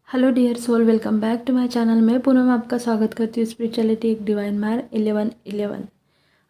Hello dear soul, welcome back to my channel. मैं पूनम आपका स्वागत करती हूँ स्पिरिचुअलिटी एक डिवाइन मैर 1111।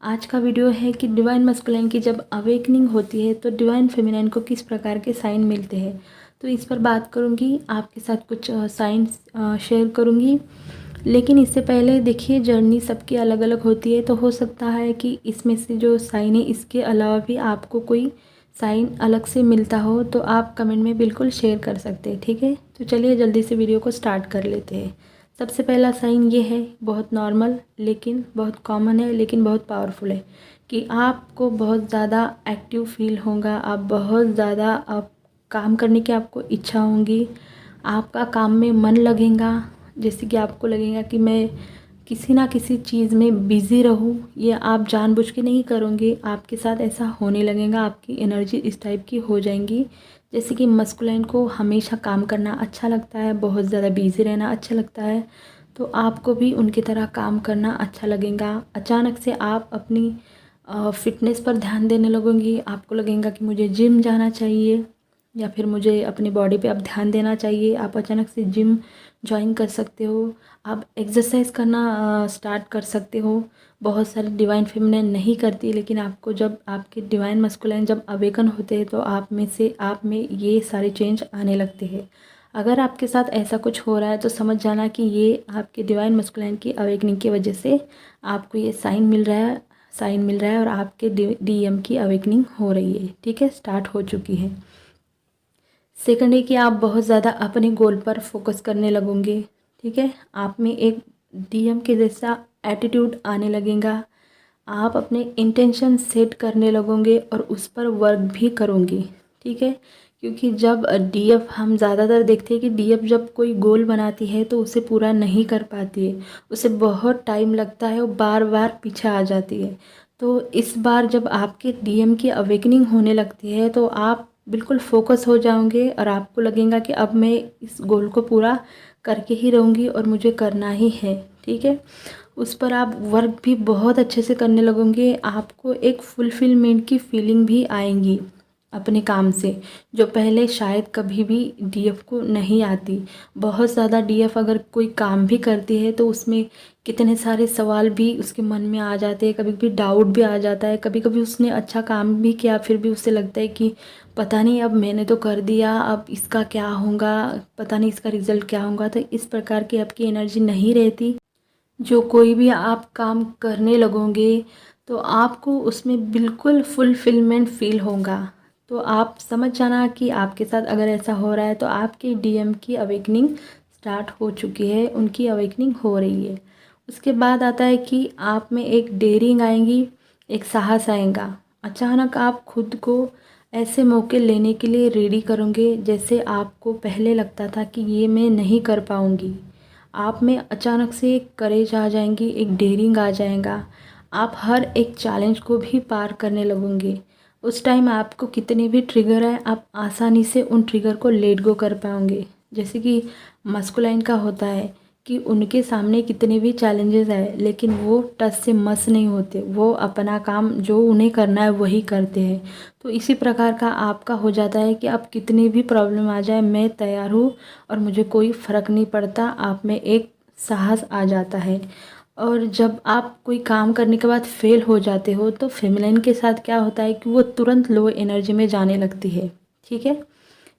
आज का वीडियो है कि डिवाइन मस्कुलाइन की जब अवेकनिंग होती है तो डिवाइन फेमिनाइन को किस प्रकार के साइन मिलते हैं, तो इस पर बात करूँगी। आपके साथ कुछ साइंस शेयर करूँगी। लेकिन इससे पहले देखिए, जर्नी सबकी अलग अलग होती है, तो हो सकता है कि इसमें से जो साइन है इसके अलावा भी आपको कोई साइन अलग से मिलता हो, तो आप कमेंट में बिल्कुल शेयर कर सकते हैं। ठीक है, तो चलिए जल्दी से वीडियो को स्टार्ट कर लेते हैं। सबसे पहला साइन ये है, बहुत नॉर्मल लेकिन बहुत कॉमन है, लेकिन बहुत पावरफुल है, कि आपको बहुत ज़्यादा एक्टिव फील होगा। आप बहुत ज़्यादा आप काम करने की आपको इच्छा होगी, आपका काम में मन लगेगा। जैसे कि आपको लगेगा कि मैं किसी ना किसी चीज़ में बिज़ी रहूँ, ये आप जानबूझ के नहीं करोगे, आपके साथ ऐसा होने लगेगा। आपकी एनर्जी इस टाइप की हो जाएंगी। जैसे कि मस्कुलाइन को हमेशा काम करना अच्छा लगता है, बहुत ज़्यादा बिज़ी रहना अच्छा लगता है, तो आपको भी उनकी तरह काम करना अच्छा लगेगा। अचानक से आप अपनी फ़िटनेस पर ध्यान देने लगोगी। आपको लगेगा कि मुझे जिम जाना चाहिए, या फिर मुझे अपनी बॉडी पे अब ध्यान देना चाहिए। आप अचानक से जिम ज्वाइन कर सकते हो, आप एक्सरसाइज करना स्टार्ट कर सकते हो। बहुत सारी डिवाइन फेमिनिन नहीं करती, लेकिन आपको जब आपके डिवाइन मस्कुलाइन जब अवेकन होते हैं तो आप में ये सारे चेंज आने लगते हैं। अगर आपके साथ ऐसा कुछ हो रहा है तो समझ जाना कि ये आपके डिवाइन मस्कुलाइन की अवेकनिंग की वजह से आपको ये साइन मिल रहा है और आपके डीएम की अवेकनिंग हो रही है। ठीक है, स्टार्ट हो चुकी है। सेकंड है कि आप बहुत ज़्यादा अपने गोल पर फोकस करने लगोगे। ठीक है, आप में एक डीएम के जैसा एटीट्यूड आने लगेगा। आप अपने इंटेंशन सेट करने लगोगे और उस पर वर्क भी करोगे। ठीक है, क्योंकि जब डीएफ हम ज़्यादातर देखते हैं कि डीएफ जब कोई गोल बनाती है तो उसे पूरा नहीं कर पाती है, उसे बहुत टाइम लगता है, वो बार बार पीछे आ जाती है। तो इस बार जब आपके डीएम की अवेकनिंग होने लगती है तो आप बिल्कुल फोकस हो जाओगे और आपको लगेगा कि अब मैं इस गोल को पूरा करके ही रहूँगी और मुझे करना ही है। ठीक है, उस पर आप वर्क भी बहुत अच्छे से करने लगोगे। आपको एक फुलफिलमेंट की फीलिंग भी आएंगी अपने काम से, जो पहले शायद कभी भी डीएफ को नहीं आती। बहुत ज़्यादा डीएफ अगर कोई काम भी करती है तो उसमें कितने सारे सवाल भी उसके मन में आ जाते हैं, कभी कभी डाउट भी आ जाता है। कभी कभी उसने अच्छा काम भी किया, फिर भी उसे लगता है कि पता नहीं, अब मैंने तो कर दिया, अब इसका क्या होगा, पता नहीं इसका रिज़ल्ट क्या होगा। तो इस प्रकार की आपकी एनर्जी नहीं रहती। जो कोई भी आप काम करने लगोगे तो आपको उसमें बिल्कुल फुलफिलमेंट फील होगा। तो आप समझ जाना कि आपके साथ अगर ऐसा हो रहा है तो आपके डीएम की अवेकनिंग स्टार्ट हो चुकी है, उनकी अवेकनिंग हो रही है। उसके बाद आता है कि आप में एक डेयरिंग आएंगी, एक साहस आएगा। अचानक आप खुद को ऐसे मौके लेने के लिए रेडी करोगे जैसे आपको पहले लगता था कि ये मैं नहीं कर पाऊँगी। आप में अचानक से एक करेज आ जाएंगी, एक डेयरिंग आ जाएगा। आप हर एक चैलेंज को भी पार करने लगोगे। उस टाइम आपको कितने भी ट्रिगर है, आप आसानी से उन ट्रिगर को लेट गो कर पाओगे। जैसे कि मस्कुलाइन का होता है कि उनके सामने कितने भी चैलेंजेस आए लेकिन वो टस से मस नहीं होते, वो अपना काम जो उन्हें करना है वही करते हैं। तो इसी प्रकार का आपका हो जाता है कि आप कितनी भी प्रॉब्लम आ जाए, मैं तैयार हूँ और मुझे कोई फ़र्क नहीं पड़ता। आप में एक साहस आ जाता है। और जब आप कोई काम करने के बाद फेल हो जाते हो तो फेमिनिन के साथ क्या होता है कि वो तुरंत लो एनर्जी में जाने लगती है। ठीक है,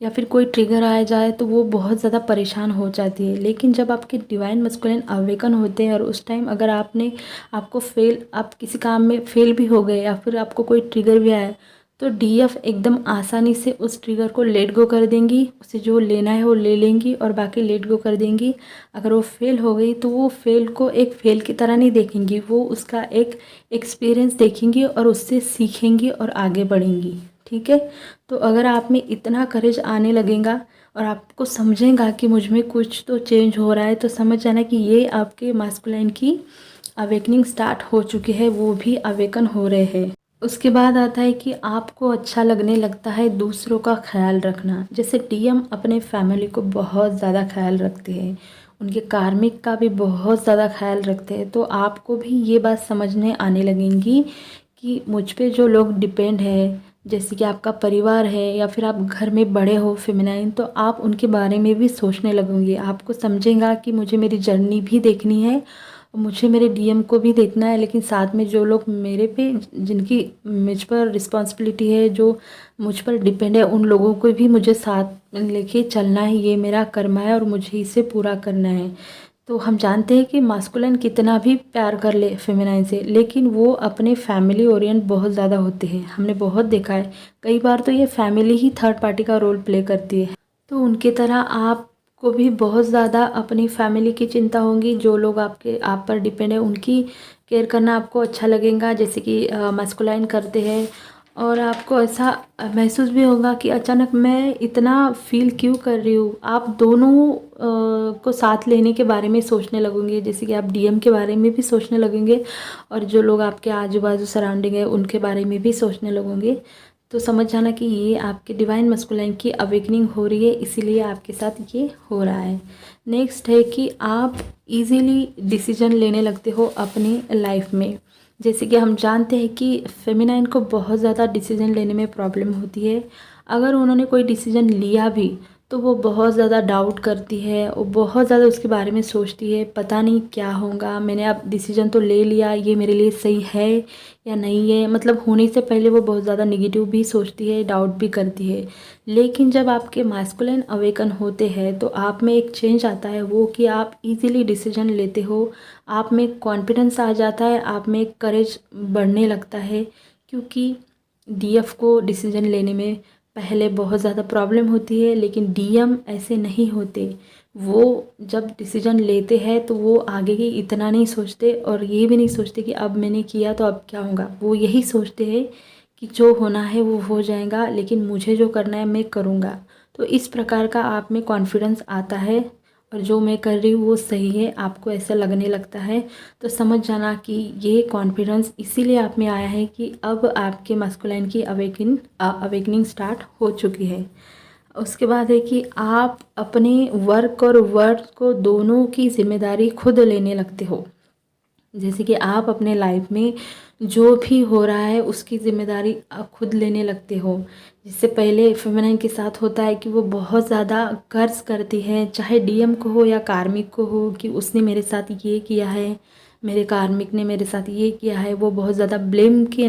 या फिर कोई ट्रिगर आ जाए तो वो बहुत ज़्यादा परेशान हो जाती है। लेकिन जब आपके डिवाइन मस्कुलिन अवेकन होते हैं और उस टाइम अगर आप किसी काम में फेल भी हो गए या फिर आपको कोई ट्रिगर भी आया, तो डीएफ एकदम आसानी से उस ट्रिगर को लेट गो कर देंगी। उसे जो लेना है वो ले लेंगी और बाकी लेट गो कर देंगी। अगर वो फेल हो गई तो वो फेल को एक फेल की तरह नहीं देखेंगी, वो उसका एक एक्सपीरियंस देखेंगी और उससे सीखेंगी और आगे बढ़ेंगी। ठीक है, तो अगर आप में इतना करेज आने लगेगा और आपको समझेगा कि मुझ में कुछ तो चेंज हो रहा है, तो समझ जाना कि ये आपके मास्कुलाइन की अवेकनिंग स्टार्ट हो चुकी है, वो भी अवेकन हो रहे हैं। उसके बाद आता है कि आपको अच्छा लगने लगता है दूसरों का ख्याल रखना। जैसे डीएम अपने फैमिली को बहुत ज़्यादा ख्याल रखते हैं, उनके कार्मिक का भी बहुत ज़्यादा ख्याल रखते हैं, तो आपको भी ये बात समझने आने लगेंगी कि मुझ पे जो लोग डिपेंड है, जैसे कि आपका परिवार है या फिर आप घर में बड़े हो फेमिनाइन, तो आप उनके बारे में भी सोचने लगोगे। आपको समझेगा कि मुझे मेरी जर्नी भी देखनी है, मुझे मेरे डीएम को भी देखना है, लेकिन साथ में जो लोग मेरे पे जिनकी मुझ पर रिस्पॉन्सिबिलिटी है, जो मुझ पर डिपेंड है, उन लोगों को भी मुझे साथ लेके चलना है। ये मेरा कर्म है और मुझे इसे पूरा करना है। तो हम जानते हैं कि मास्कुलिन कितना भी प्यार कर ले फेमिनाइन से, लेकिन वो अपने फैमिली ओरिएंट बहुत ज़्यादा होते हैं। हमने बहुत देखा है, कई बार तो ये फैमिली ही थर्ड पार्टी का रोल प्ले करती है। तो उनकी तरह आपको भी बहुत ज़्यादा अपनी फैमिली की चिंता होगी। जो लोग आप पर डिपेंड है उनकी केयर करना आपको अच्छा लगेगा, जैसे कि मास्कुलाइन करते हैं। और आपको ऐसा महसूस भी होगा कि अचानक मैं इतना फील क्यों कर रही हूँ। आप दोनों को साथ लेने के बारे में सोचने लगोगे, जैसे कि आप डीएम के बारे में भी सोचने लगेंगे और जो लोग आपके आजू बाजू सराउंडिंग है उनके बारे में भी सोचने लगोगे। तो समझ जाना कि ये आपके डिवाइन मस्कुलाइन की अवेकनिंग हो रही है, इसीलिए आपके साथ ये हो रहा है। नेक्स्ट है कि आप इजीली डिसीजन लेने लगते हो अपनी लाइफ में। जैसे कि हम जानते हैं कि फेमिनाइन को बहुत ज़्यादा डिसीजन लेने में प्रॉब्लम होती है। अगर उन्होंने कोई डिसीजन लिया भी तो वो बहुत ज़्यादा डाउट करती है, वो बहुत ज़्यादा उसके बारे में सोचती है, पता नहीं क्या होगा, मैंने अब डिसीजन तो ले लिया, ये मेरे लिए सही है या नहीं है। मतलब होने से पहले वो बहुत ज़्यादा नेगेटिव भी सोचती है, डाउट भी करती है। लेकिन जब आपके मास्कुलिन अवेकन होते हैं तो आप में एक चेंज आता है, वो कि आप इजीली डिसीजन लेते हो, आप में कॉन्फिडेंस आ जाता है, आप में करेज बढ़ने लगता है। क्योंकि डीएफ को डिसीजन लेने में पहले बहुत ज़्यादा प्रॉब्लम होती है, लेकिन डीएम ऐसे नहीं होते। वो जब डिसीजन लेते हैं तो वो आगे की इतना नहीं सोचते और ये भी नहीं सोचते कि अब मैंने किया तो अब क्या होगा। वो यही सोचते हैं कि जो होना है वो हो जाएगा, लेकिन मुझे जो करना है मैं करूँगा। तो इस प्रकार का आप में कॉन्फिडेंस आता है और जो मैं कर रही हूँ वो सही है, आपको ऐसा लगने लगता है। तो समझ जाना कि ये कॉन्फिडेंस इसीलिए आप में आया है कि अब आपके मस्कुलाइन की अवेकनिंग स्टार्ट हो चुकी है। उसके बाद है कि आप अपने वर्क और वर्क को दोनों की जिम्मेदारी खुद लेने लगते हो। जैसे कि आप अपने लाइफ में जो भी हो रहा है उसकी ज़िम्मेदारी आप खुद लेने लगते हो। जिससे पहले फेमिनाइन के साथ होता है कि वो बहुत ज़्यादा कर्ज करती है, चाहे डीएम को हो या कार्मिक को हो, कि उसने मेरे साथ ये किया है, मेरे कार्मिक ने मेरे साथ ये किया है। वो बहुत ज़्यादा ब्लेमिंग की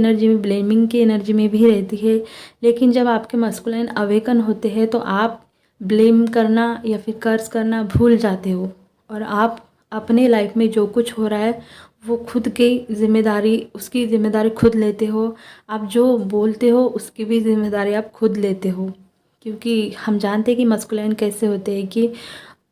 एनर्जी में भी रहती है। लेकिन जब आपके मस्कुलाइन अवेकन होते हैं तो आप ब्लेम करना या फिर कर्ज करना भूल जाते हो और आप अपने लाइफ में जो कुछ हो रहा है वो खुद की उसकी ज़िम्मेदारी खुद लेते हो। आप जो बोलते हो उसकी भी ज़िम्मेदारी आप खुद लेते हो। क्योंकि हम जानते हैं कि मस्कुलाइन कैसे होते हैं कि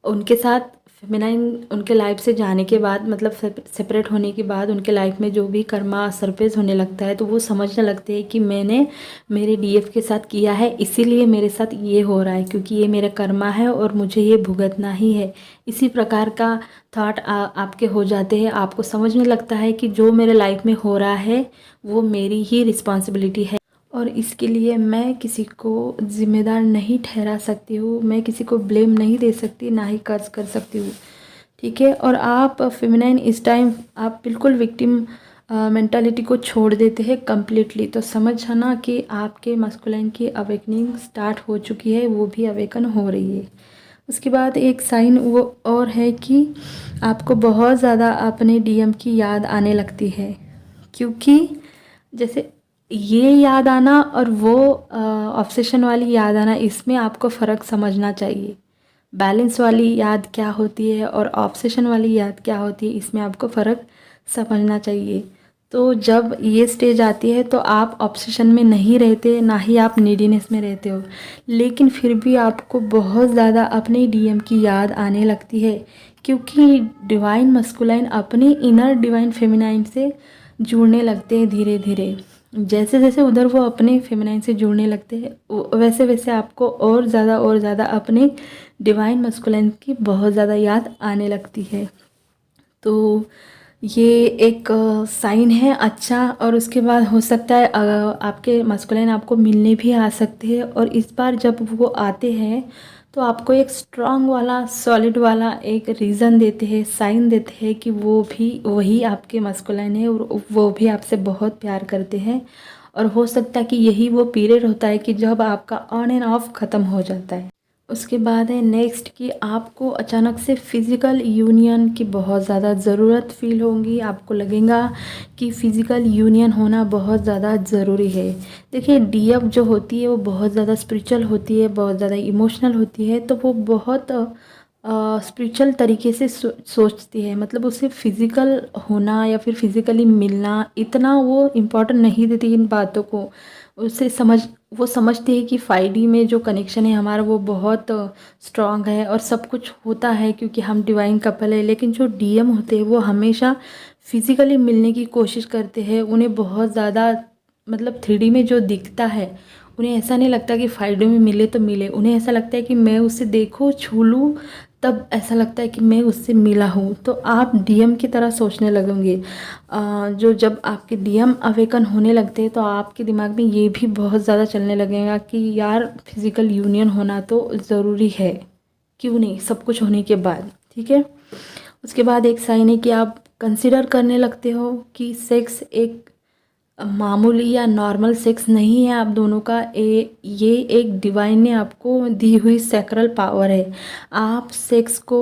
उनके साथ फेमिनाइन उनके लाइफ से जाने के बाद, मतलब सेपरेट होने के बाद उनके लाइफ में जो भी कर्मा सरफेस होने लगता है तो वो समझने लगते हैं कि मैंने मेरे डीएफ के साथ किया है, इसीलिए मेरे साथ ये हो रहा है, क्योंकि ये मेरा कर्मा है और मुझे ये भुगतना ही है। इसी प्रकार का थॉट आपके हो जाते हैं। आपको समझने लगता है कि जो मेरे लाइफ में हो रहा है वो मेरी ही रिस्पॉन्सिबिलिटी है और इसके लिए मैं किसी को ज़िम्मेदार नहीं ठहरा सकती हूँ, मैं किसी को ब्लेम नहीं दे सकती, ना ही कर्ज कर सकती हूँ। ठीक है। और आप फेमिनाइन इस टाइम आप बिल्कुल विक्टिम मेंटालिटी को छोड़ देते हैं कम्प्लीटली। तो समझ जाना कि आपके मस्कुलाइन की अवेकनिंग स्टार्ट हो चुकी है, वो भी अवेकन हो रही है। उसके बाद एक साइन वो और है कि आपको बहुत ज़्यादा अपने डीएम की याद आने लगती है। क्योंकि जैसे ये याद आना और वो ऑब्सेशन वाली याद आना, इसमें आपको फ़र्क समझना चाहिए। बैलेंस वाली याद क्या होती है और ऑब्सेशन वाली याद क्या होती है, इसमें आपको फ़र्क समझना चाहिए। तो जब ये स्टेज आती है तो आप ऑब्सेशन में नहीं रहते, ना ही आप नीडीनेस में रहते हो, लेकिन फिर भी आपको बहुत ज़्यादा अपने डीएम की याद आने लगती है। क्योंकि डिवाइन मस्कुलाइन अपने इनर डिवाइन फेमिनाइन से जुड़ने लगते हैं धीरे धीरे। जैसे जैसे उधर वो अपने फेमिनाइन से जुड़ने लगते हैं वैसे वैसे आपको और ज़्यादा अपने डिवाइन मस्कुलाइन की बहुत ज़्यादा याद आने लगती है। तो ये एक साइन है अच्छा। और उसके बाद हो सकता है आपके मस्कुलाइन आपको मिलने भी आ सकते हैं और इस बार जब वो आते हैं तो आपको एक स्ट्रॉन्ग वाला सॉलिड वाला एक रीज़न देते हैं, साइन देते हैं कि वो भी वही आपके मस्कुलाइन है और वो भी आपसे बहुत प्यार करते हैं और हो सकता है कि यही वो पीरियड होता है कि जब आपका ऑन एंड ऑफ ख़त्म हो जाता है। उसके बाद है नेक्स्ट कि आपको अचानक से फ़िज़िकल यूनियन की बहुत ज़्यादा ज़रूरत फ़ील होगी। आपको लगेगा कि फ़िज़िकल यूनियन होना बहुत ज़्यादा ज़रूरी है। देखिए डीएफ जो होती है वो बहुत ज़्यादा स्पिरिचुअल होती है, बहुत ज़्यादा इमोशनल होती है, तो वो बहुत स्पिरिचुअल तरीके से सोचती है। मतलब उसे फ़िज़िकल होना या फिर फ़िज़िकली मिलना इतना वो इम्पोर्टेंट नहीं देती इन बातों को। उसे वो समझती है कि 5D में जो कनेक्शन है हमारा वो बहुत स्ट्रॉन्ग है और सब कुछ होता है क्योंकि हम डिवाइन कपल है। लेकिन जो डीएम होते हैं वो हमेशा फ़िज़िकली मिलने की कोशिश करते हैं। उन्हें बहुत ज़्यादा मतलब 3D में जो दिखता है उन्हें ऐसा नहीं लगता कि 5D में मिले तो मिले। उन्हें ऐसा लगता है कि मैं उसे देखूँ, छू लूँ, तब ऐसा लगता है कि मैं उससे मिला हूँ। तो आप डीएम की तरह सोचने लगेंगे। जो जब आपके डीएम अवेकन होने लगते हैं तो आपके दिमाग में ये भी बहुत ज़्यादा चलने लगेगा कि यार फिज़िकल यूनियन होना तो ज़रूरी है, क्यों नहीं, सब कुछ होने के बाद। ठीक है। उसके बाद एक साइन है कि आप कंसिडर करने लगते हो कि सेक्स एक मामूली या नॉर्मल सेक्स नहीं है आप दोनों का। ये एक डिवाइन ने आपको दी हुई सैक्रल पावर है। आप सेक्स को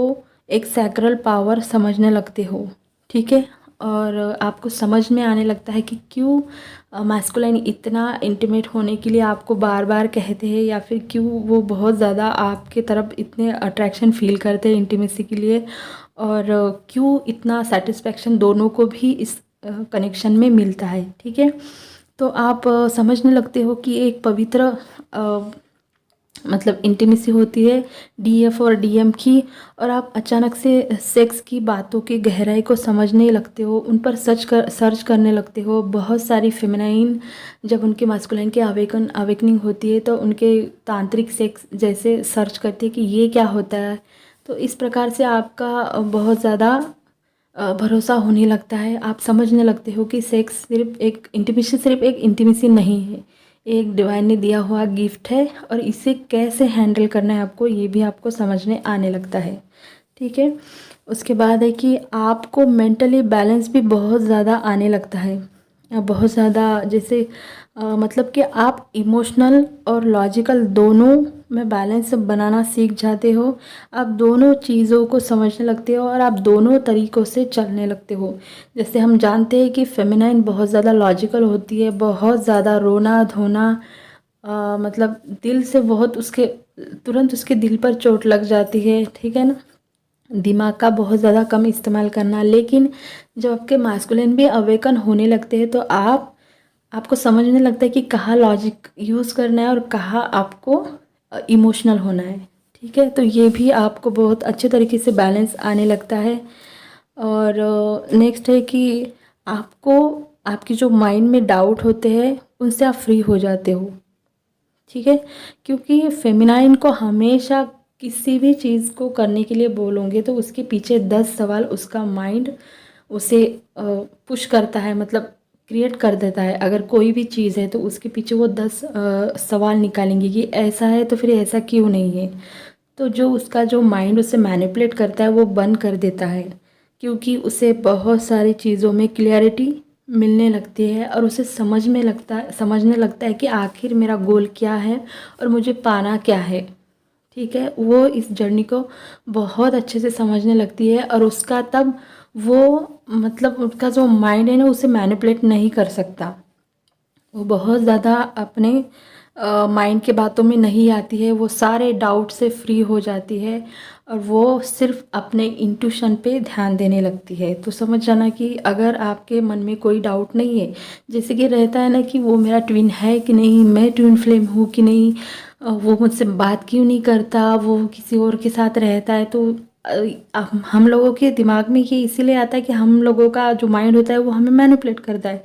एक सैक्रल पावर समझने लगते हो। ठीक है। और आपको समझ में आने लगता है कि क्यों मैस्कुलाइन इतना इंटीमेट होने के लिए आपको बार बार कहते हैं, या फिर क्यों वो बहुत ज़्यादा आपके तरफ इतने अट्रैक्शन फील करते हैं इंटीमेसी के लिए, और क्यों इतना सेटिस्फैक्शन दोनों को भी इस कनेक्शन में मिलता है। ठीक है। तो आप समझने लगते हो कि एक पवित्र मतलब इंटीमेसी होती है डीएफ और डीएम की, और आप अचानक से सेक्स की बातों की गहराई को समझने लगते हो, उन पर सर्च करने लगते हो। बहुत सारी फेमिनाइन जब उनके मास्कुलाइन की अवेकनिंग होती है तो उनके तांत्रिक सेक्स जैसे सर्च करती है कि ये क्या होता है। तो इस प्रकार से आपका बहुत ज़्यादा भरोसा होने लगता है। आप समझने लगते हो कि सेक्स सिर्फ एक इंटीमेसी नहीं है, एक डिवाइन ने दिया हुआ गिफ्ट है, और इसे कैसे हैंडल करना है आपको, ये भी आपको समझ में आने लगता है। ठीक है। उसके बाद है कि आपको मेंटली बैलेंस भी बहुत ज़्यादा आने लगता है। बहुत ज़्यादा जैसे मतलब कि आप इमोशनल और लॉजिकल दोनों में बैलेंस बनाना सीख जाते हो। आप दोनों चीज़ों को समझने लगते हो और आप दोनों तरीक़ों से चलने लगते हो। जैसे हम जानते हैं कि फेमिनाइन बहुत ज़्यादा लॉजिकल होती है, बहुत ज़्यादा रोना धोना, मतलब दिल से बहुत उसके तुरंत उसके दिल पर चोट लग जाती है। ठीक है ना। दिमाग का बहुत ज़्यादा कम इस्तेमाल करना। लेकिन जब आपके मास्कुलिन भी अवेकन होने लगते हैं तो आपको समझने लगता है कि कहाँ लॉजिक यूज़ करना है और कहाँ आपको इमोशनल होना है। ठीक है। तो ये भी आपको बहुत अच्छे तरीके से बैलेंस आने लगता है। और नेक्स्ट है कि आपको आपकी जो माइंड में डाउट होते हैं उनसे आप फ्री हो जाते हो। ठीक है। क्योंकि फेमिनाइन को हमेशा किसी भी चीज़ को करने के लिए बोलोगे तो उसके पीछे 10 सवाल उसका माइंड उसे पुश करता है, मतलब क्रिएट कर देता है। अगर कोई भी चीज़ है तो उसके पीछे वो 10 सवाल निकालेंगे कि ऐसा है तो फिर ऐसा क्यों नहीं है। तो जो उसका जो माइंड उसे मैनिपुलेट करता है वो बंद कर देता है, क्योंकि उसे बहुत सारी चीज़ों में क्लियरिटी मिलने लगती है और उसे समझने लगता है कि आखिर मेरा गोल क्या है और मुझे पाना क्या है। ठीक है। वो इस जर्नी को बहुत अच्छे से समझने लगती है और उसका तब वो मतलब उसका जो माइंड है ना उसे मैनिपुलेट नहीं कर सकता। वो बहुत ज़्यादा अपने माइंड के बातों में नहीं आती है। वो सारे डाउट से फ्री हो जाती है और वो सिर्फ अपने इंट्यूशन पे ध्यान देने लगती है। तो समझ जाना कि अगर आपके मन में कोई डाउट नहीं है, जैसे कि रहता है ना कि वो मेरा ट्विन है कि नहीं, मैं ट्विन फ्लेम हूँ कि नहीं, वो मुझसे बात क्यों नहीं करता, वो किसी और के साथ रहता है, तो हम लोगों के दिमाग में ये इसीलिए आता है कि हम लोगों का जो माइंड होता है वो हमें मैनिपुलेट करता है।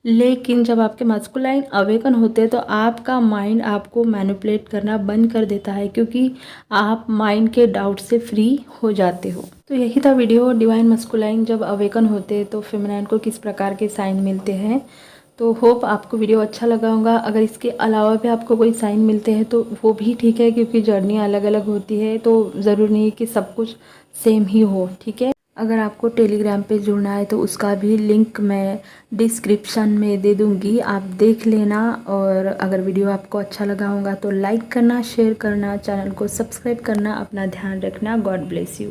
लेकिन जब आपके मास्कुलाइन अवेकन होते हैं तो आपका माइंड आपको मैनिपुलेट करना बंद कर देता है, क्योंकि आप माइंड के डाउट से फ्री हो जाते हो। तो यही था वीडियो, डिवाइन मास्कुलाइन जब अवेकन होते हैं तो फेमिनाइन को किस प्रकार के साइन मिलते हैं। तो होप आपको वीडियो अच्छा लगा होगा। अगर इसके अलावा भी आपको कोई साइन मिलते हैं तो वो भी ठीक है, क्योंकि जर्नी अलग अलग होती है, तो ज़रूरी नहीं कि सब कुछ सेम ही हो। ठीक है। अगर आपको टेलीग्राम पे जुड़ना है तो उसका भी लिंक मैं डिस्क्रिप्शन में दे दूँगी, आप देख लेना। और अगर वीडियो आपको अच्छा लगा होगा तो लाइक करना, शेयर करना, चैनल को सब्सक्राइब करना। अपना ध्यान रखना। God bless you.